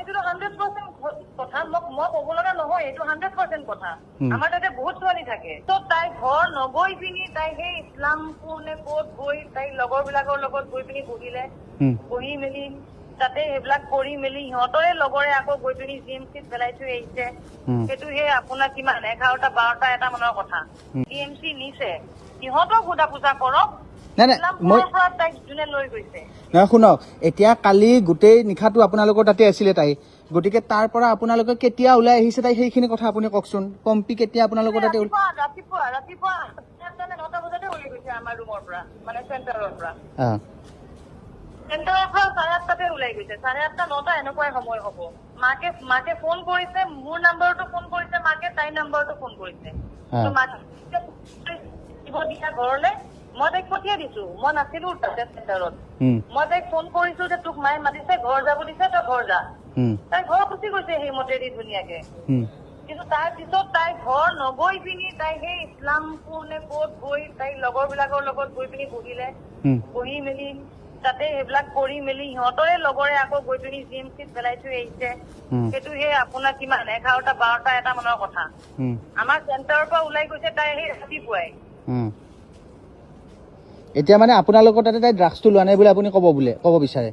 এইটো 100% কথা মই ক'ব লগা নহয়, এইটো 100% কথা। আমাৰ তাতে বহুত ছোৱালী থাকে, তো তাই ঘৰ নগৈ পিনি তাই সেই ইছলামপুৰ নে ক'ত গৈ তাই লগৰবিলাকৰ লগত গৈ পিনি বহিলে, বহি মেলি তাতে সেইবিলাক কৰি মেলি সিহঁতৰে লগৰে আকৌ গৈ পিনি GMCত পেলাই থৈ আহিছে। সেইটো সেই আপোনাৰ কিমান 11টা 12টা এটা মানৰ কথা। GMC নিছে, সিহঁতক সোধা পোছা কৰক। নাই নাই মই পৰা তাইক যোনে লৈ গৈছে। নহয় শুনক, এতিয়া কালি গোটেই নিশাটো আপোনালোকৰ তাতে আছিলে তাই, গতিকে তাৰ পৰা আপোনালোকে কেতিয়া ওলাই আহিছে তাই সেইখিনি কথা আপুনি কওকচোন। পম্পী কেতিয়া আপোনালোকৰ তাতে ৰাতিপুৱা 9টা বজাতে ওলাই গৈছে আমাৰ ৰুমৰ পৰা, মানে চেণ্টাৰৰ পৰা। চেণ্টাৰৰ পৰা 8:30টাতে ওলাই গৈছে, 8:30 9টা এনেকুৱাই সময় হ'ব। মাকে ফোন কৰিছে, মোৰ নাম্বাৰটো ফোন কৰিছে মাকে, তাইৰ নাম্বাৰটো ফোন কৰিছে। মাকে দিব দিয়া ঘৰলে, মই তাইক পঠিয়াই দিছো, মই নাছিলো তাতে চেণ্টাৰত। মই তাইক ফোন কৰিছো যে তোক মায়ে মাতিছে, ঘৰ যাব দিছে, তই ঘৰ যা। তাই ঘৰ গুচি গৈছে সেইমতেদি ধুনীয়াকে। কিন্তু তাৰ পিছত তাই ঘৰ নগৈ পিনি তাই সেই ইছলামপুৰ নে ক'ত গৈ তাই লগৰবিলাকৰ লগত গৈ পিনি বহিলে, বহি মেলি তাতে সেইবিলাক কৰি মেলি সিহঁতৰে লগৰে আকৌ গৈ পিনি GMCত পেলাই থৈ আহিছে। সেইটো সেই আপোনাৰ কিমান 11টা 12টা এটা মানৰ কথা। আমাৰ চেণ্টাৰৰ পৰা ওলাই গৈছে তাই সেই ৰাতিপুৱাই। এতিয়া মানে আপোনালোকৰ তাতে তাই ড্ৰাগছটো লোৱা নাই বুলি আপুনি ক'ব বিচাৰে?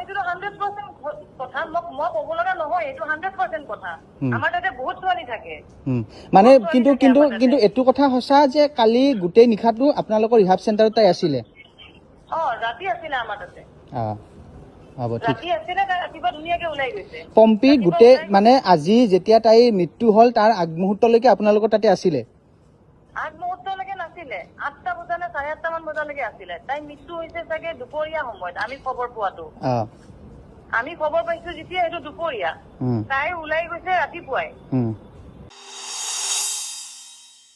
এইটো 100% কথা, মই ক'ব লগা নহয়, এইটো 100% কথা। আমাৰ তাতে বহুত ছোৱালী থাকে। মানে কিন্তু এইটো কথা সঁচা যে কালি গোটেই নিশাটো আপোনালোকৰ ৰিহাব চেণ্টাৰত তাই আছিলে? ৰাতি আছিলে আমাৰ তাতে। হ'ব ঠিক। ৰাতি আছিলে, তাই ৰাতিপুৱা ধুনীয়াকে ওলাই গৈছে। পম্পী গোটেই মানে আজি যেতিয়া তাইৰ মৃত্যু হ'ল তাৰ আগমুহূৰ্তলৈকে আপোনালোকৰ তাতে আছিলে? আগমুহূৰ্তলৈকে নাছিলে, 8টা বজা নে 8:30 মান বজালৈকে আছিলে। তাই মৃত্যু হৈছে চাগে দুপৰীয়া সময়ত আমি খবৰ পোৱাটো। আমি খবৰ পাইছো যেতিয়া সেইটো দুপৰীয়া, তাই ওলাই গৈছে ৰাতিপুৱাই।